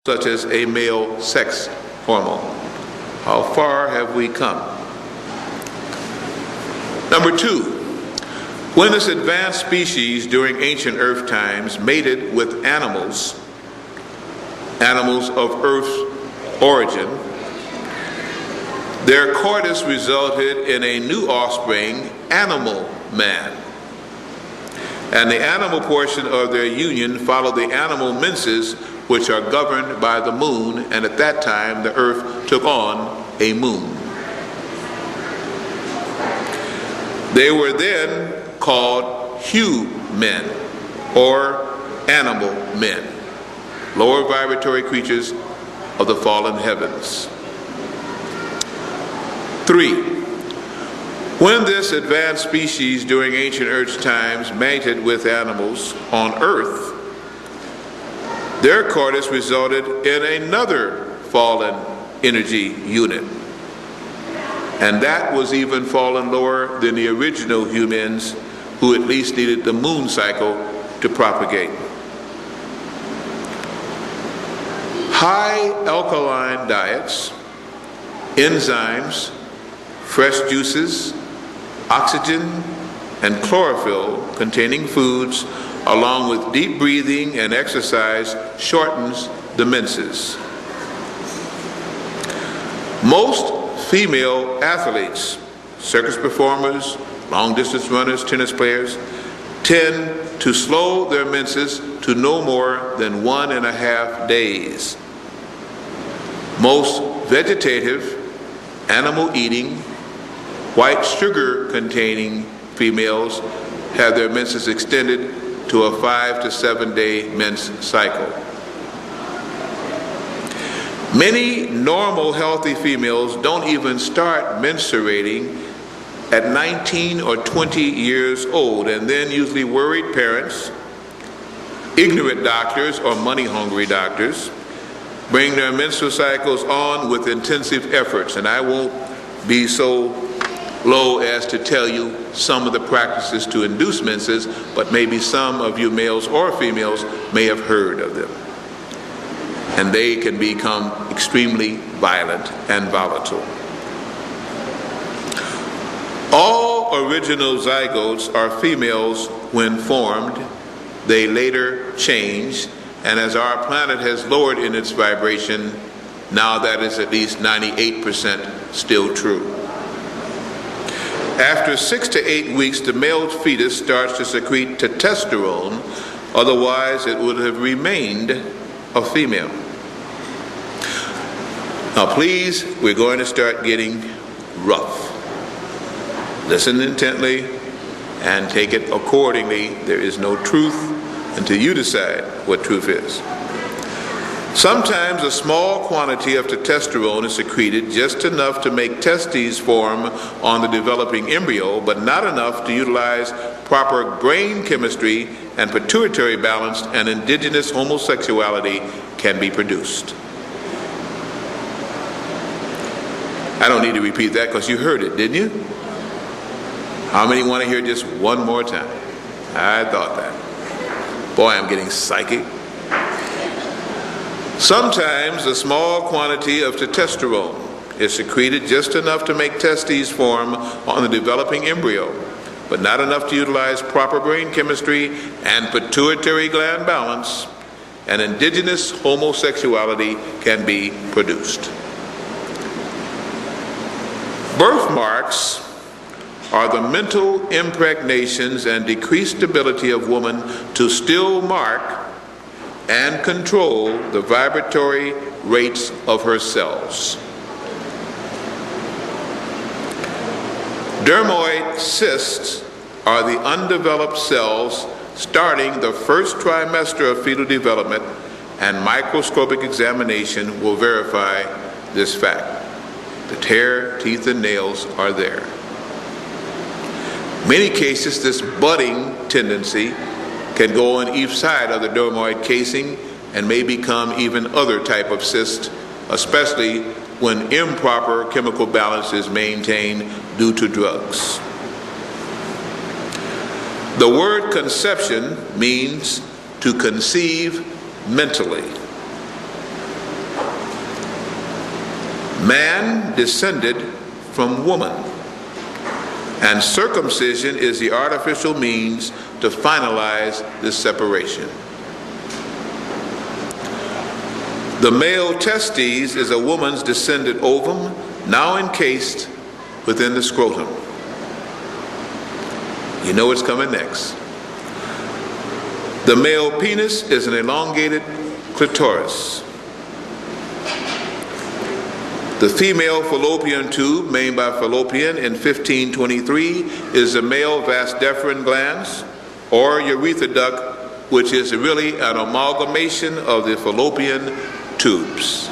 such as a male sex hormone. How far have we come? Number two, when this advanced species during ancient earth times mated with animals of earth's origin, their coitus resulted in a new offspring, animal man. And the animal portion of their union followed the animal menses, which are governed by the moon, and at that time the earth took on a moon. They were then called human or animal men, lower vibratory creatures of the fallen heavens. 3. When this advanced species during ancient earth times mated with animals on earth, their coitus resulted in another fallen energy unit. And that was even fallen lower than the original humans, who at least needed the moon cycle to propagate. High alkaline diets, enzymes, fresh juices, oxygen, and chlorophyll containing foods, along with deep breathing and exercise, shortens the menses. Most female athletes, circus performers, long-distance runners, tennis players, tend to slow their menses to no more than 1.5 days. Most vegetative, animal-eating, white sugar-containing females have their menses extended to a 5 to 7 day mens cycle. Many normal healthy females don't even start menstruating at 19 or 20 years old, and then usually worried parents, ignorant doctors, or money-hungry doctors bring their menstrual cycles on with intensive efforts. And I won't be so low as to tell you some of the practices to induce menses, but maybe some of you males or females may have heard of them. And they can become extremely violent and volatile. All original zygotes are females when formed. They later change, and as our planet has lowered in its vibration, now that is at least 98% still true. After 6 to 8 weeks, the male fetus starts to secrete testosterone, otherwise it would have remained a female. Now please, we're going to start getting rough. Listen intently and take it accordingly. There is no truth until you decide what truth is. Sometimes a small quantity of testosterone is secreted, just enough to make testes form on the developing embryo, but not enough to utilize proper brain chemistry and pituitary balance, and indigenous homosexuality can be produced. I don't need to repeat that because you heard it, didn't you? How many want to hear just one more time? I thought that. Boy, I'm getting psychic. Sometimes a small quantity of testosterone is secreted, just enough to make testes form on the developing embryo, but not enough to utilize proper brain chemistry and pituitary gland balance, and indigenous homosexuality can be produced. Birthmarks are the mental impregnations and decreased ability of woman to still mark and control the vibratory rates of her cells. Dermoid cysts are the undeveloped cells starting the first trimester of fetal development, and microscopic examination will verify this fact. The hair, teeth, and nails are there. In many cases, this budding tendency can go on each side of the dermoid casing and may become even other type of cyst, especially when improper chemical balance is maintained due to drugs. The word conception means to conceive mentally. Man descended from woman, and circumcision is the artificial means to finalize this separation. The male testes is a woman's descended ovum, now encased within the scrotum. You know what's coming next. The male penis is an elongated clitoris. The female fallopian tube, made by Fallopian in 1523, is the male vas deferens glands, or urethra duct, which is really an amalgamation of the fallopian tubes.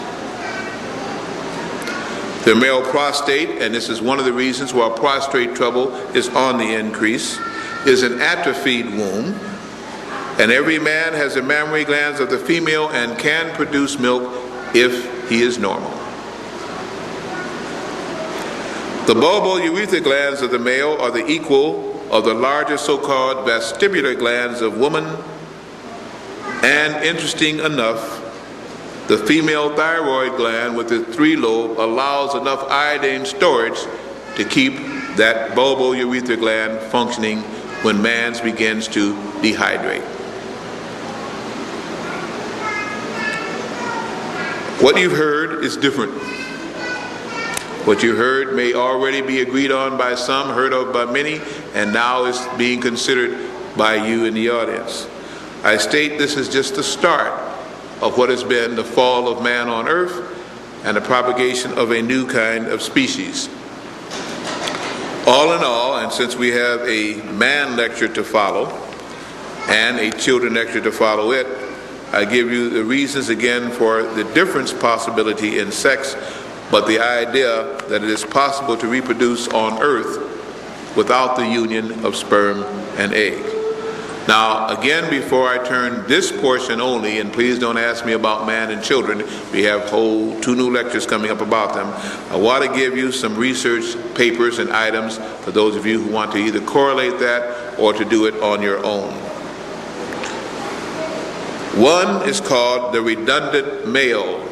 The male prostate, and this is one of the reasons why prostate trouble is on the increase, is an atrophied womb, and every man has the mammary glands of the female and can produce milk if he is normal. The bulbourethra glands of the male are the equal of the larger so-called vestibular glands of woman, and interesting enough, the female thyroid gland with its 3 lobes allows enough iodine storage to keep that bulbourethra gland functioning when man begins to dehydrate. What you've heard is different. What you heard may already be agreed on by some, heard of by many, and now is being considered by you in the audience. I state this is just the start of what has been the fall of man on earth and the propagation of a new kind of species. All in all, and since we have a man lecture to follow and a children lecture to follow it, I give you the reasons again for the difference possibility in sex, but the idea that it is possible to reproduce on earth without the union of sperm and egg. Now, again, before I turn this portion only, and please don't ask me about man and children, we have 2 new lectures coming up about them. I want to give you some research papers and items for those of you who want to either correlate that or to do it on your own. One is called The Redundant Male.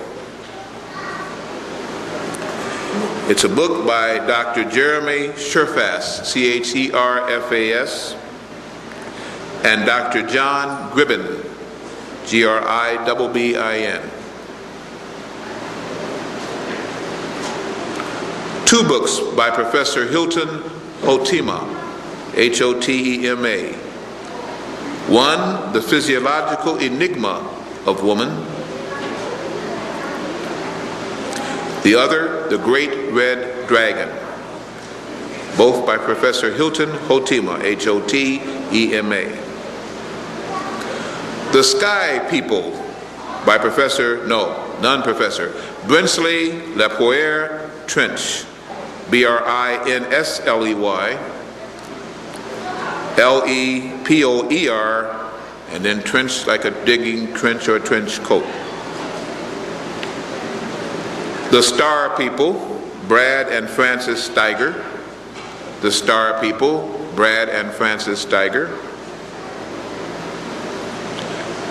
It's a book by Dr. Jeremy Scherfas, C-H-E-R-F-A-S, and Dr. John Gribbin, G-R-I-B-B-I-N. 2 books by Professor Hilton Hotema, H-O-T-E-M-A. One, The Physiological Enigma of Woman. The other, The Great Red Dragon. Both by Professor Hilton Hotema, H-O-T-E-M-A. The Sky People by non-professor, Brinsley Lepoer Trench, B-R-I-N-S-L-E-Y, L-E-P-O-E-R, and then trench like a digging trench or a trench coat. The Star People, Brad and Francis Steiger. The Star People, Brad and Francis Steiger.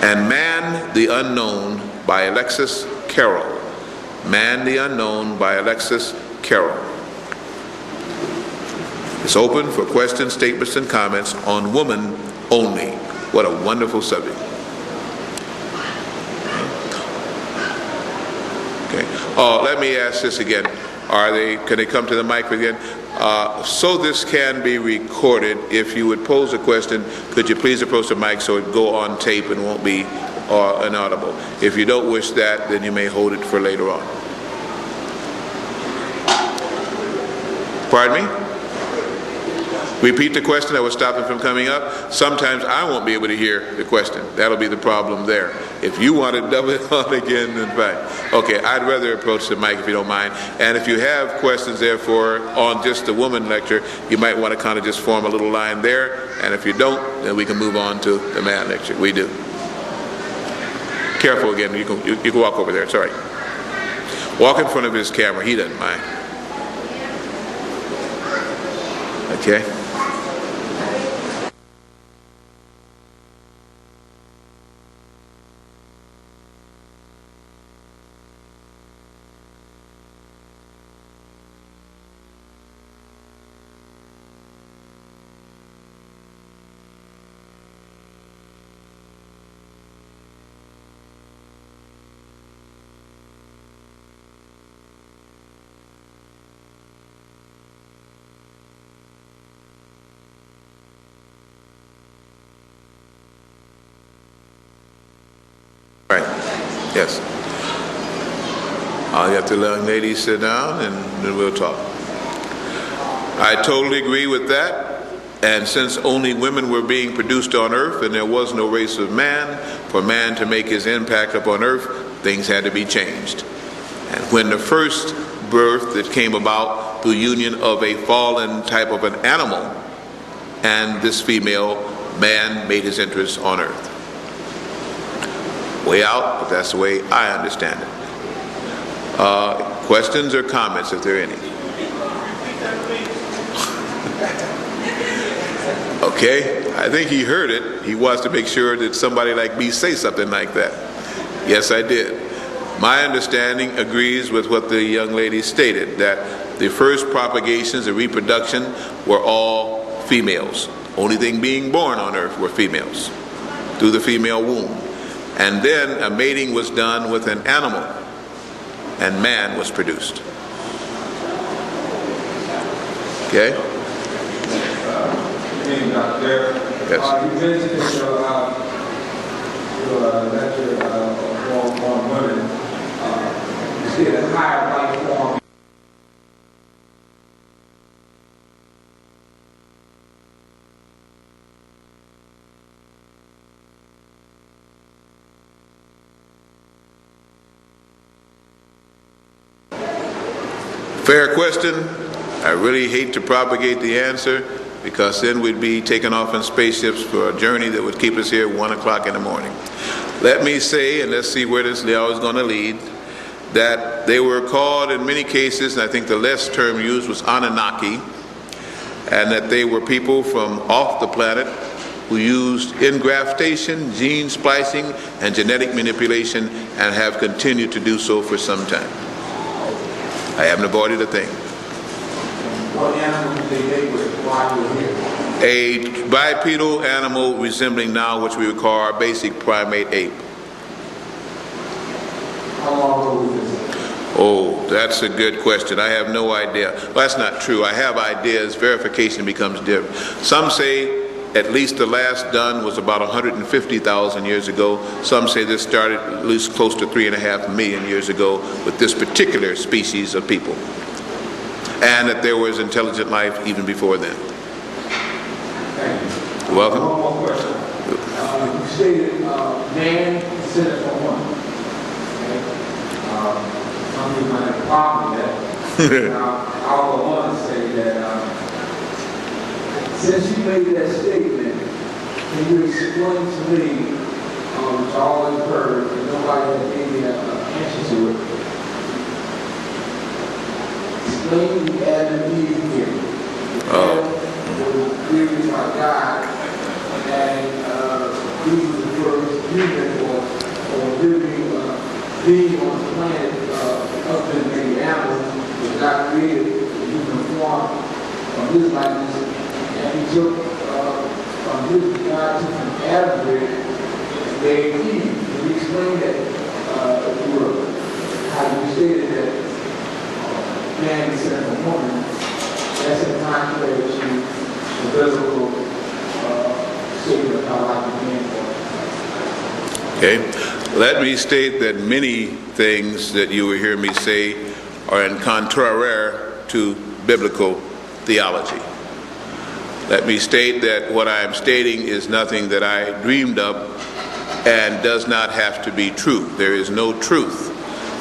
And Man the Unknown by Alexis Carroll. Man the Unknown by Alexis Carroll. It's open for questions, statements, and comments on woman only. What a wonderful subject. Okay. Oh, let me ask this again. Can they come to the mic again? So this can be recorded. If you would pose a question, could you please approach the mic so it go on tape and won't be inaudible? If you don't wish that, then you may hold it for later on. Pardon me? Repeat the question. I will stop it from coming up. Sometimes I won't be able to hear the question. That'll be the problem there. If you want to double it on again, then fine. Okay, I'd rather approach the mic if you don't mind. And if you have questions, therefore, on just the woman lecture, you might want to kind of just form a little line there. And if you don't, then we can move on to the man lecture. We do. Careful again. You can walk over there. It's all right. Walk in front of his camera. He doesn't mind. Okay. Yes. I'll have the young lady sit down and then we'll talk. I totally agree with that. And since only women were being produced on earth and there was no race of man, for man to make his impact upon earth, things had to be changed. And when the first birth that came about through union of a fallen type of an animal and this female, man made his entrance on earth. Way out, but that's the way I understand it. Questions or comments, if there are any? Okay, I think he heard it. He wants to make sure that somebody like me say something like that. Yes, I did. My understanding agrees with what the young lady stated, that the first propagations, the reproduction, were all females. Only thing being born on earth were females, through the female womb. And then a mating was done with an animal, and man was produced. Okay? Yes. You mentioned in your lecture on women, you see a higher life form. Fair question. I really hate to propagate the answer, because then we'd be taking off in spaceships for a journey that would keep us here at 1 o'clock in the morning. Let me say, and let's see where this now is going to lead, that they were called in many cases, and I think the less term used was Anunnaki, and that they were people from off the planet who used engraftation, gene splicing, and genetic manipulation, and have continued to do so for some time. I haven't avoided a thing. What animal did they make with while you were here? A bipedal animal resembling now which we would call our basic primate ape. How long ago was this? Oh, that's a good question. I have no idea. Well, that's not true. I have ideas. Verification becomes different. Some say at least the last done was about 150,000 years ago. Some say this started at least close to 3.5 million years ago with this particular species of people. And that there was intelligent life even before then. Thank you. You're welcome. One more question. You stated man considered for woman. Okay. Some people might have a problem with that. I would want to say that since you made that statement, can you explain to me, which I always heard, and nobody has gave me an answer to it, explain the Adam and Eve here. Adam was created by God, and he was the first human or living being on the planet, other than maybe animals, was God created in human form of his likeness, and he took from his God took from Adam and gave Eve. Can you explain that, if you will, how you stated that man is sent from woman? That's in contrary to the biblical statement of how life began. Okay. Let me state that many things that you will hear me say are in contrary to biblical theology. Let me state that what I am stating is nothing that I dreamed up and does not have to be true. There is no truth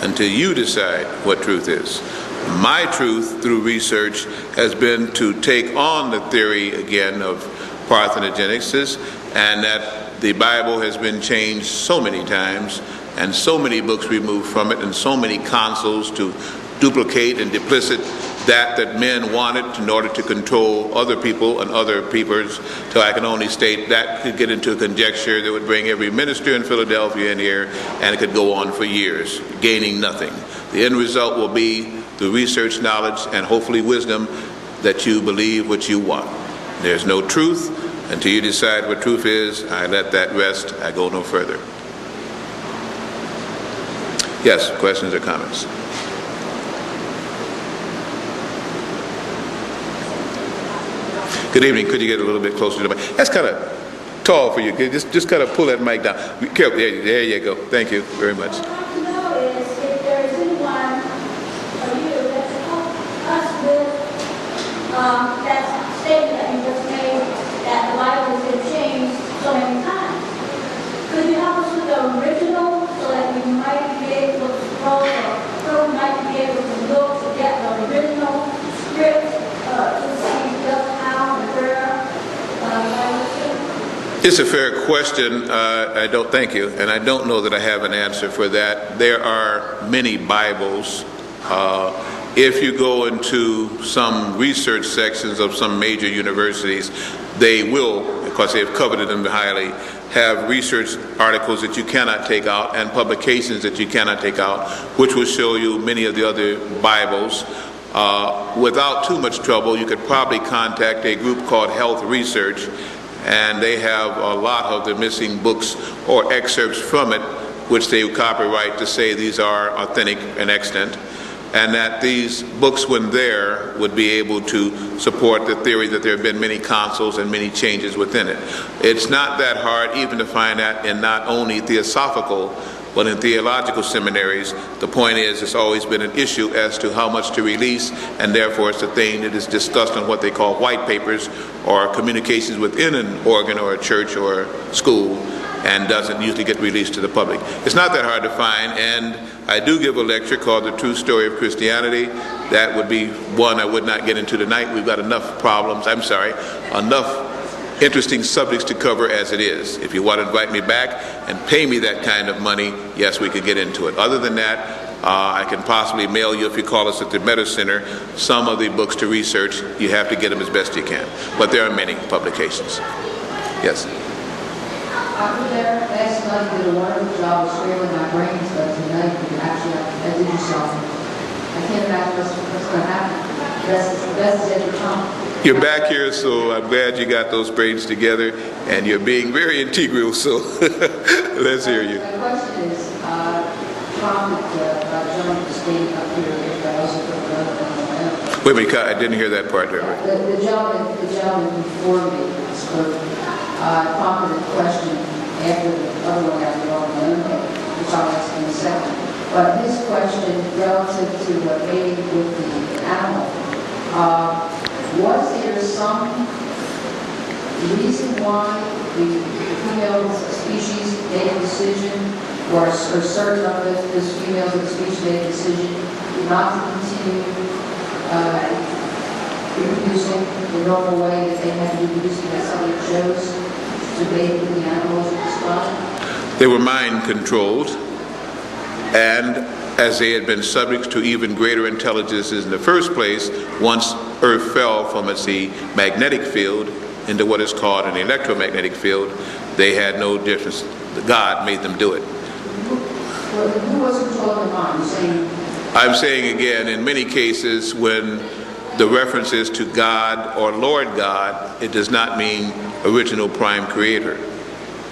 until you decide what truth is. My truth through research has been to take on the theory again of parthenogenesis, and that the Bible has been changed so many times and so many books removed from it and so many councils to duplicate and duplicate that men wanted in order to control other people and other peoples, till I can only state that could get into a conjecture that would bring every minister in Philadelphia in here, and it could go on for years, gaining nothing. The end result will be through research, knowledge, and hopefully wisdom that you believe what you want. There's no truth until you decide what truth is. I let that rest. I go no further. Yes, questions or comments? Good evening. Could you get a little bit closer to the mic? That's kind of tall for you. Just kind of pull that mic down. Be careful. There you go. Thank you very much. It's a fair question. I don't thank you, and I don't know that I have an answer for that. There are many Bibles. If you go into some research sections of some major universities, they will, because they have coveted them highly, have research articles that you cannot take out and publications that you cannot take out, which will show you many of the other Bibles. Without too much trouble, you could probably contact a group called Health Research, and they have a lot of the missing books or excerpts from it, which they copyright to say these are authentic and extant, and that these books, when there, would be able to support the theory that there have been many councils and many changes within it. It's not that hard even to find that in not only theosophical, but in theological seminaries. The point is, it's always been an issue as to how much to release, and therefore it's a thing that is discussed on what they call white papers or communications within an organ or a church or a school, and doesn't usually get released to the public. It's not that hard to find, and I do give a lecture called The True Story of Christianity. That would be one I would not get into tonight. We've got enough enough interesting subjects to cover as it is. If you want to invite me back and pay me that kind of money, yes, we could get into it. Other than that, I can possibly mail you, if you call us at the Meta Center, some of the books to research. You have to get them as best you can. But there are many publications. Yes? After there, last night you did a wonderful job of scrambling my brains, but tonight you actually did yourself. I can't imagine what's going to happen. The best is yet to come. You're back here, so I'm glad you got those brains together, and you're being very integral, so let's hear you. My question is, Trump joined the state up here, if I also put another one on my own. Wait a minute, I didn't hear that part there. The gentleman before me spoke, prompted a question after the other one got on my own head, which I'll ask in a second. But his question relative to mating with the animal, was there some reason why the female species made a decision, or certain of the females of the species made a decision not to continue reproducing the normal way that they had to be reproducing, that somebody chose to mate with the animals of this body? They were mind controlled, and as they had been subject to even greater intelligences in the first place, once Earth fell from its magnetic field into what is called an electromagnetic field, they had no difference. God made them do it. Who was controlling the mind? I'm saying again, in many cases, when the reference is to God or Lord God, it does not mean original prime creator.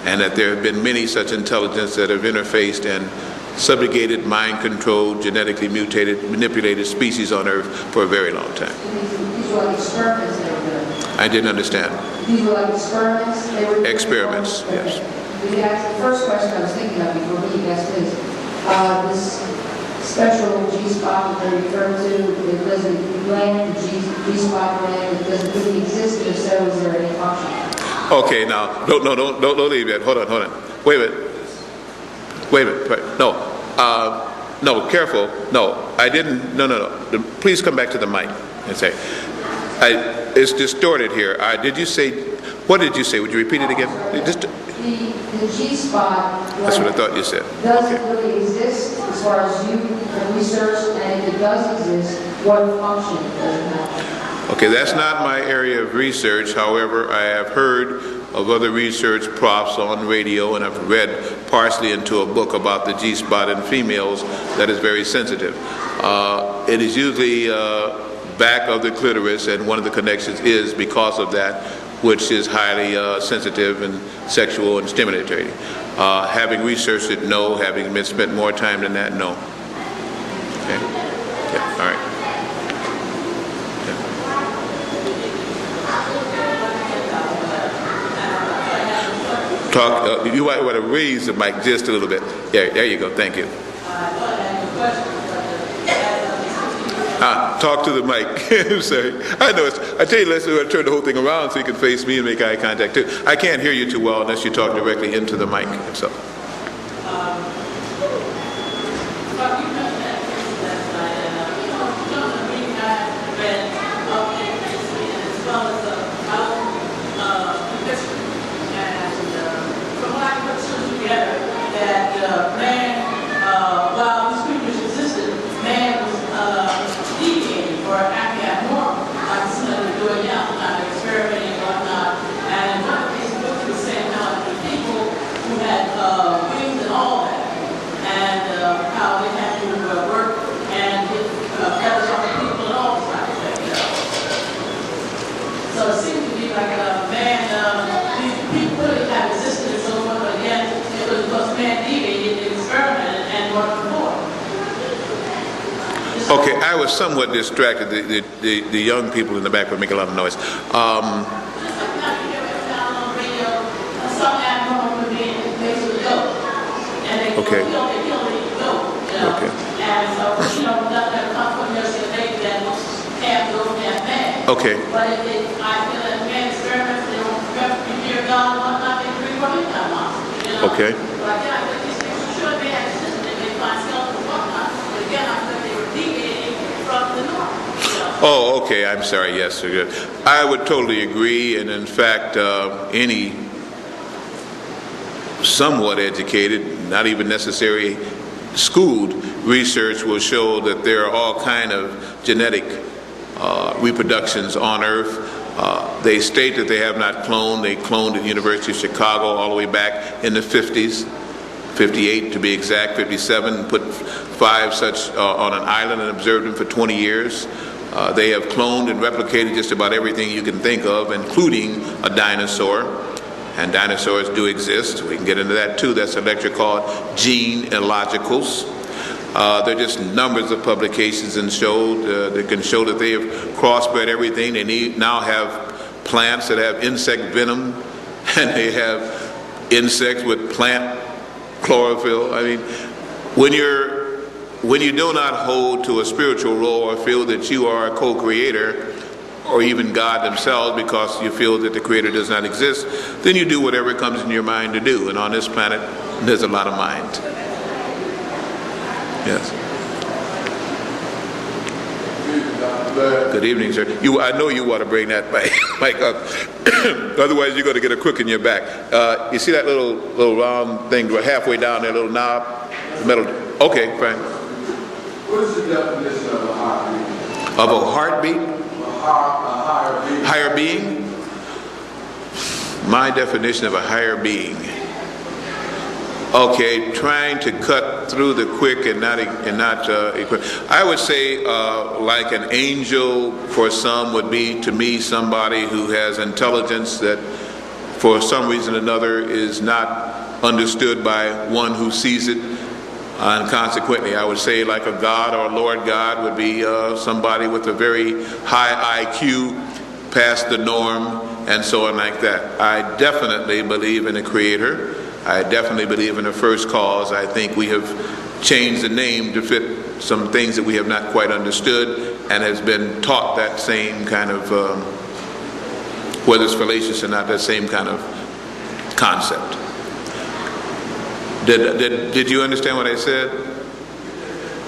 And that there have been many such intelligence that have interfaced and subjugated, mind-controlled, genetically mutated, manipulated species on Earth for a very long time. These were like experiments they were doing? I didn't understand. These were like experiments they were doing? Experiments, yes. Okay. The first question I was thinking of before we asked is, this special G-spot that they're referring to, does it gland, the G-spot gland, does it really exist? If so, is there any function? Okay, now, don't leave yet. Hold on. Wait a minute. No, careful. No, I didn't. No. Please come back to the mic and say, it's distorted here. Did you say, what did you say? Would you repeat it again? The G-spot. That's what I thought you said. Does it really exist as far as you can research? And if it does exist, what function does it have? Okay, that's not my area of research. However, I have heard of other research profs on radio, and I've read partially into a book about the G-spot in females that is very sensitive. It is usually back of the clitoris, and one of the connections is because of that, which is highly sensitive and sexual and stimulatory. Having researched it, no. Having spent more time than that, no. Okay. Yeah. All right. Talk. You might want to raise the mic just a little bit. Yeah, there you go. Thank you. Talk to the mic. I'm sorry. I know. I tell you, let's turn the whole thing around so you can face me and make eye contact too. I can't hear you too well unless you talk directly into the mic. So. Okay, I was somewhat distracted. The young people in the back were making a lot of noise. Okay. Okay. Okay. But if they, I feel that man experiments, they don't fear God and whatnot, they bring what in that monster, you know? Okay. But again, I think these things should be existed, they may find skeletons and whatnot, but again, I think they were deviating from the norm. You know? Oh, okay. I'm sorry. Yes, sir. Good. I would totally agree. And in fact, any somewhat educated, not even necessarily schooled research will show that there are all kind of genetic reproductions on Earth. They state that they have not cloned. They cloned at the University of Chicago all the way back in the 50s, 58 to be exact, 57, put 5 such on an island and observed them for 20 years. They have cloned and replicated just about everything you can think of, including a dinosaur. And dinosaurs do exist. We can get into that too. That's a lecture called Gene Illogicals. There are just numbers of publications and that can show that they have crossbred everything. They now have plants that have insect venom, and they have insects with plant chlorophyll. I mean, when you do not hold to a spiritual role or feel that you are a co-creator, or even God themselves, because you feel that the Creator does not exist, then you do whatever comes in your mind to do. And on this planet, there's a lot of mind. Yes. Good evening, sir. I know you want to bring that mic up. Otherwise, you're going to get a crook in your back. You see that little round thing halfway down there, little knob? Metal. Okay, fine. What is the definition of a heartbeat? Of a heartbeat? A higher being. Higher being? My definition of a higher being. Okay, trying to cut through the quick and not I would say like an angel for some would be to me somebody who has intelligence that for some reason or another is not understood by one who sees it. And consequently, I would say like a God or Lord God would be somebody with a very high IQ, past the norm, and so on like that. I definitely believe in a creator. I definitely believe in a first cause. I think we have changed the name to fit some things that we have not quite understood and has been taught that same kind of, whether it's fallacious or not, that same kind of concept. Did you understand what I said?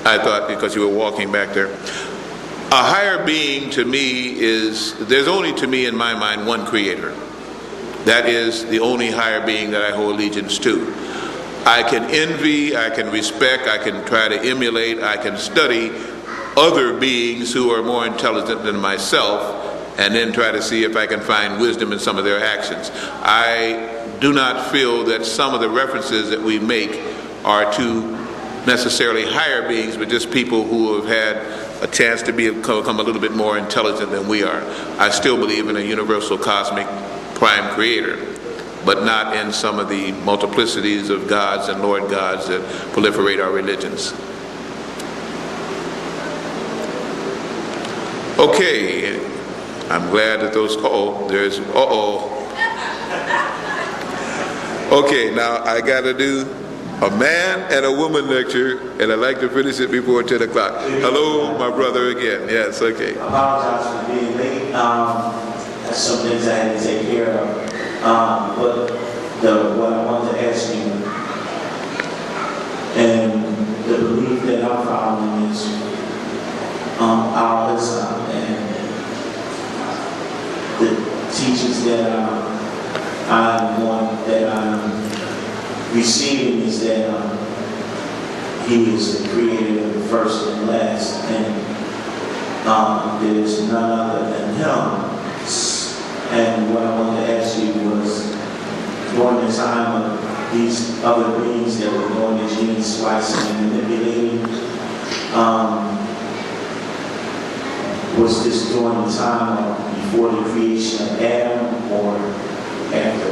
I thought because you were walking back there. A higher being to me there's only to me in my mind one creator. That is the only higher being that I hold allegiance to. I can envy, I can respect, I can try to emulate, I can study other beings who are more intelligent than myself and then try to see if I can find wisdom in some of their actions. I do not feel that some of the references that we make are to necessarily higher beings, but just people who have had a chance to become a little bit more intelligent than we are. I still believe in a universal cosmic prime creator, but not in some of the multiplicities of gods and Lord gods that proliferate our religions. Okay, I'm glad that Okay, now I got to do a man and a woman lecture, and I'd like to finish it before 10 o'clock. Hello, my brother again. Yes, okay. I apologize for being late. That's some things I had to take care of. But what I wanted to ask you, and the belief that I'm following is our Islam, and the teachings that I'm receiving is that he is the creator of the first and last, and there's none other than him. And what I wanted to ask you was, during the time of these other beings that were doing the gene splicing and manipulating, was this during the time of before the creation of Adam or after?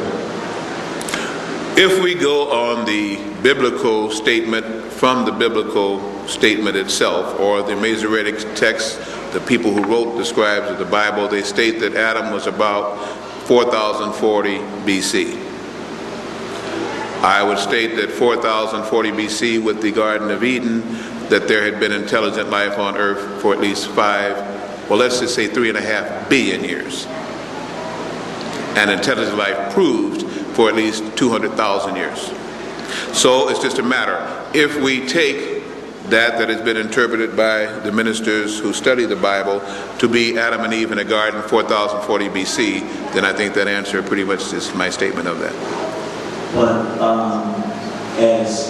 If we go on the biblical statement from the biblical statement itself, or the Masoretic text, the people who wrote the scribes of the Bible, they state that Adam was about 4040 BC. I would state that 4040 BC with the Garden of Eden, that there had been intelligent life on earth for at least 3.5 billion years. And intelligent life proved for at least 200,000 years. So it's just a matter. If we take that has been interpreted by the ministers who study the Bible to be Adam and Eve in a garden 4040 BC, then I think that answer pretty much is my statement of that. But as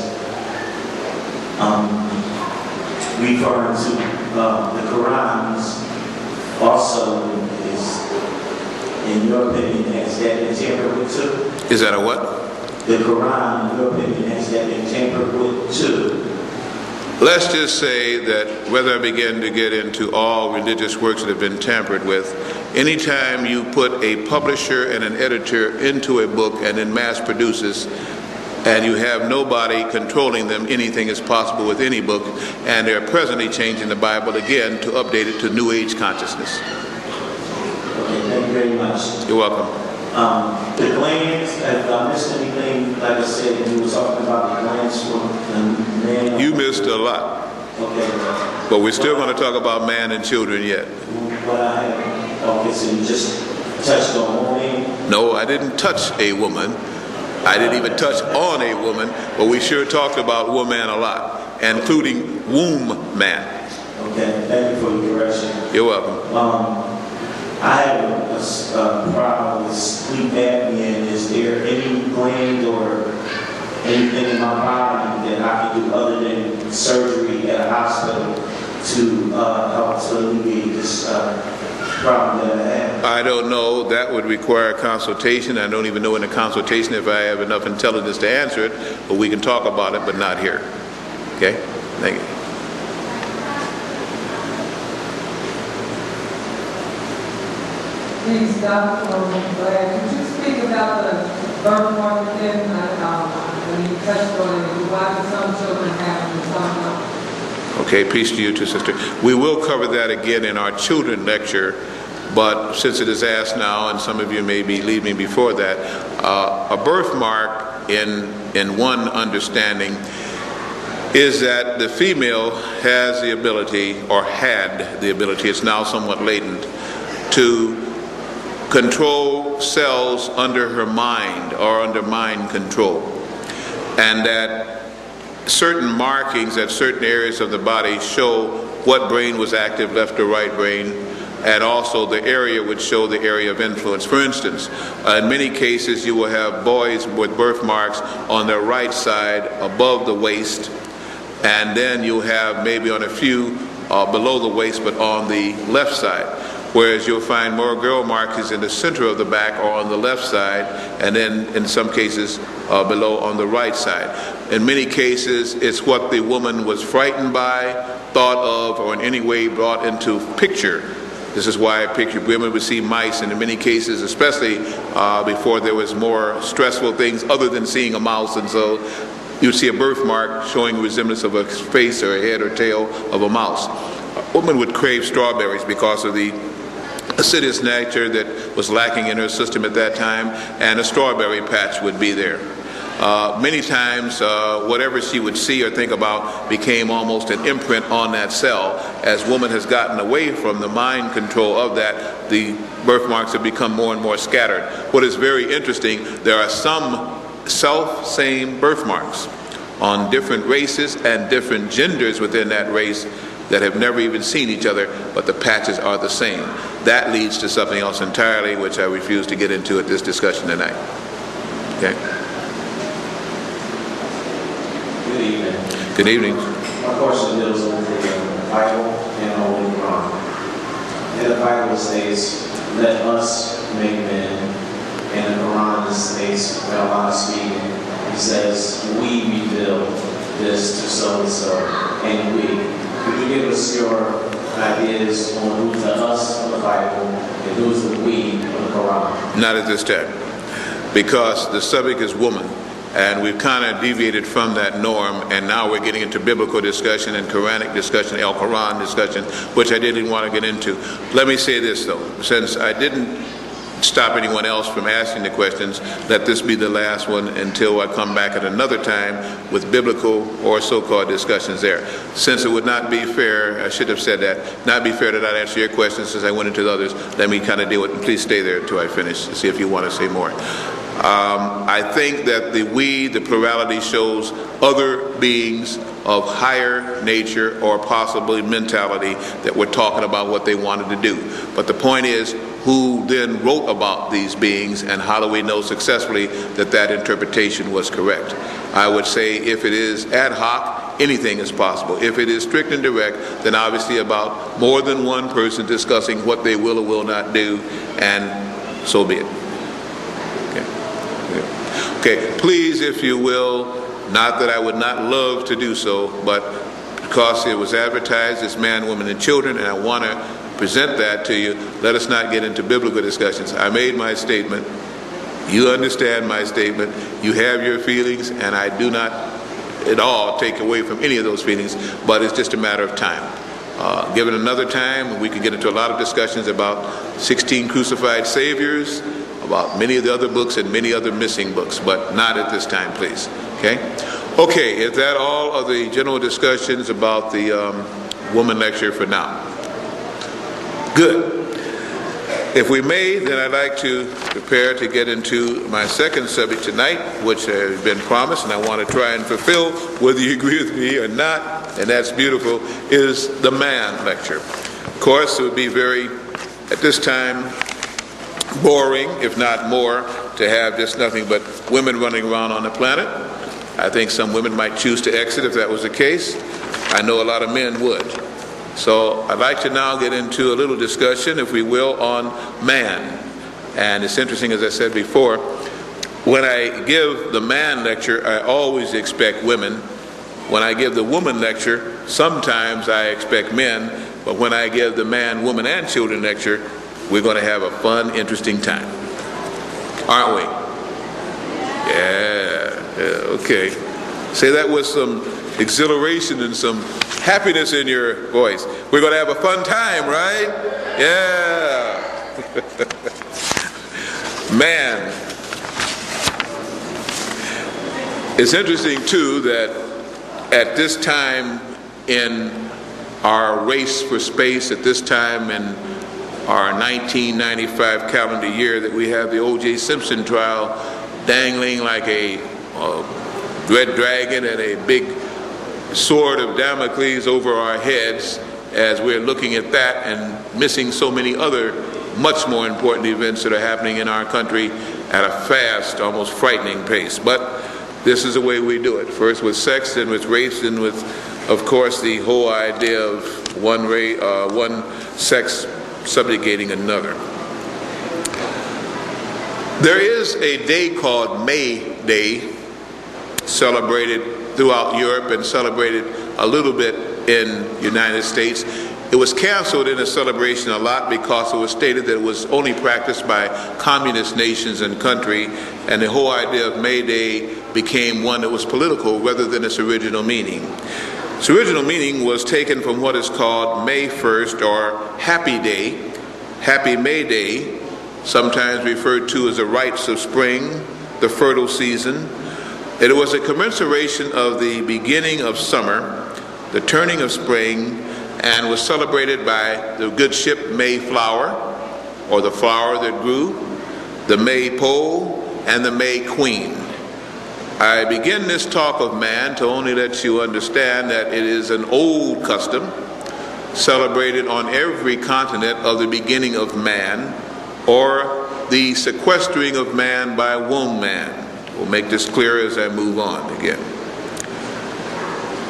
referring to the Quran also is, in your opinion, has that been tampered with too? Is that a what? The Quran, in your opinion, has that been tampered with too? Let's just say that whether I begin to get into all religious works that have been tampered with, anytime you put a publisher and an editor into a book and then mass produces, and you have nobody controlling them, anything is possible with any book, and they're presently changing the Bible again to update it to New Age consciousness. Okay, thank you very much. You're welcome. The glands, if I missed anything, like I said, you were talking about the glands for the man. You missed a lot. Okay. But we're still going to talk about man and children yet. What I have, okay, so you just touched on woman? No, I didn't touch a woman. I didn't even touch on a woman, but we sure talked about woman a lot, including womb man. Okay, thank you for your correction. You're welcome. I have a problem with sleep apnea. Is there any gland or anything in my body that I can do other than surgery at a hospital to help to alleviate this problem that I have? I don't know. That would require a consultation. I don't even know in a consultation if I have enough intelligence to answer it, but we can talk about it, but not here. Okay? Thank you. Please, Dr. Blair, could you speak about the birthmark again? When you touched on it, why do some children have and some don't? Okay, peace to you too, sister. We will cover that again in our children lecture, but since it is asked now, and some of you may be leaving me before that, a birthmark in one understanding is that the female has the ability, or had the ability, it's now somewhat latent, to control cells under her mind or under mind control, and that certain markings at certain areas of the body show what brain was active, left or right brain, and also the area would show the area of influence. For instance, in many cases you will have boys with birthmarks on their right side above the waist, and then you'll have maybe on a few below the waist but on the left side. Whereas you'll find more girl markings in the center of the back or on the left side, and then in some cases below on the right side. In many cases, it's what the woman was frightened by, thought of, or in any way brought into picture. This is why women would see mice, and in many cases, especially before there was more stressful things other than seeing a mouse, and so you'd see a birthmark showing resemblance of a face or a head or tail of a mouse. A woman would crave strawberries because of the acidic nature that was lacking in her system at that time, and a strawberry patch would be there. Many times, whatever she would see or think about became almost an imprint on that cell. As woman has gotten away from the mind control of that, the birthmarks have become more and more scattered. What is very interesting, there are some self-same birthmarks on different races and different genders within that race that have never even seen each other, but the patches are the same. That leads to something else entirely, which I refuse to get into at this discussion tonight. Okay? Good evening. Good evening. My question deals with the Bible and Holy Quran. And the Bible states, "Let us make men," and the Quran states, when Allah is speaking, He says, "We reveal this to so and so," and we. Could you give us your ideas on who's the us of the Bible and who's the we of the Quran? Not at this time, because the subject is woman, and we've kind of deviated from that norm, and now we're getting into biblical discussion and Quranic discussion, Al-Quran discussion, which I didn't want to get into. Let me say this, though. Since I didn't stop anyone else from asking the questions, let this be the last one until I come back at another time with biblical or so-called discussions there. Since it would not be fair, I should have said that, not be fair to not answer your questions since I went into the others, let me kind of deal with it. Please stay there until I finish to see if you want to say more. I think that the plurality shows other beings of higher nature or possibly mentality that were talking about what they wanted to do. But the point is, who then wrote about these beings, and how do we know successfully that that interpretation was correct? I would say if it is ad hoc, anything is possible. If it is strict and direct, then obviously about more than one person discussing what they will or will not do, and so be it. Okay, please, if you will, not that I would not love to do so, but because it was advertised as man, woman, and children, and I want to present that to you, let us not get into biblical discussions. I made my statement. You understand my statement. You have your feelings, and I do not at all take away from any of those feelings, but it's just a matter of time. Given another time, we could get into a lot of discussions about 16 crucified saviors, about many of the other books and many other missing books, but not at this time, please. Okay, is that all of the general discussions about the woman lecture for now? Good. If we may, then I'd like to prepare to get into my second subject tonight, which has been promised, and I want to try and fulfill, whether you agree with me or not, and that's beautiful, is the man lecture. Of course, it would be very, at this time, boring, if not more, to have just nothing but women running around on the planet. I think some women might choose to exit if that was the case. I know a lot of men would. So I'd like to now get into a little discussion, if we will, on man. And it's interesting, as I said before, when I give the man lecture, I always expect women. When I give the woman lecture, sometimes I expect men. But when I give the man, woman, and children lecture, we're going to have a fun, interesting time. Aren't we? Yeah, okay. Say that with some exhilaration and some happiness in your voice. We're going to have a fun time, right? Yeah. Man. It's interesting, too, that at this time in our race for space, at this time in our 1995 calendar year, that we have the O.J. Simpson trial dangling like a red dragon and a big sword of Damocles over our heads as we're looking at that and missing so many other much more important events that are happening in our country at a fast, almost frightening pace. But this is the way we do it. First with sex, then with race, then with, of course, the whole idea of one sex subjugating another. There is a day called May Day, celebrated throughout Europe and celebrated a little bit in the United States. It was canceled in the celebration a lot because it was stated that it was only practiced by communist nations and country, and the whole idea of May Day became one that was political rather than its original meaning. Its original meaning was taken from what is called May 1st, or Happy Day, Happy May Day, sometimes referred to as the rites of spring, the fertile season. It was a commemoration of the beginning of summer, the turning of spring, and was celebrated by the good ship Mayflower, or the flower that grew, the Maypole, and the May Queen. I begin this talk of man to only let you understand that it is an old custom celebrated on every continent of the beginning of man, or the sequestering of man by womb man. We'll make this clear as I move on again.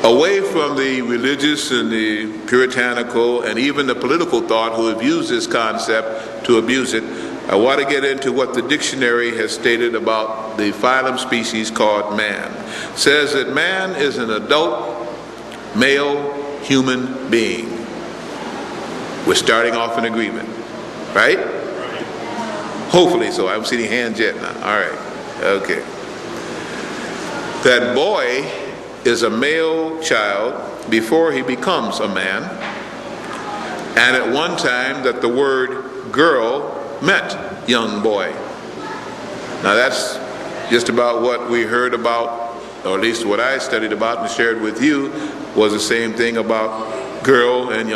Away from the religious and the puritanical and even the political thought who have used this concept to abuse it, I want to get into what the dictionary has stated about the phylum species called man. It says that man is an adult male human being. We're starting off in agreement, right? Hopefully so. I haven't seen any hands yet now. All right. Okay. that boy is a male child before he becomes a man, and at one time that the word girl meant young boy. Now that's just about what we heard about, or at least what I studied about and shared with you, was the same thing about girl and young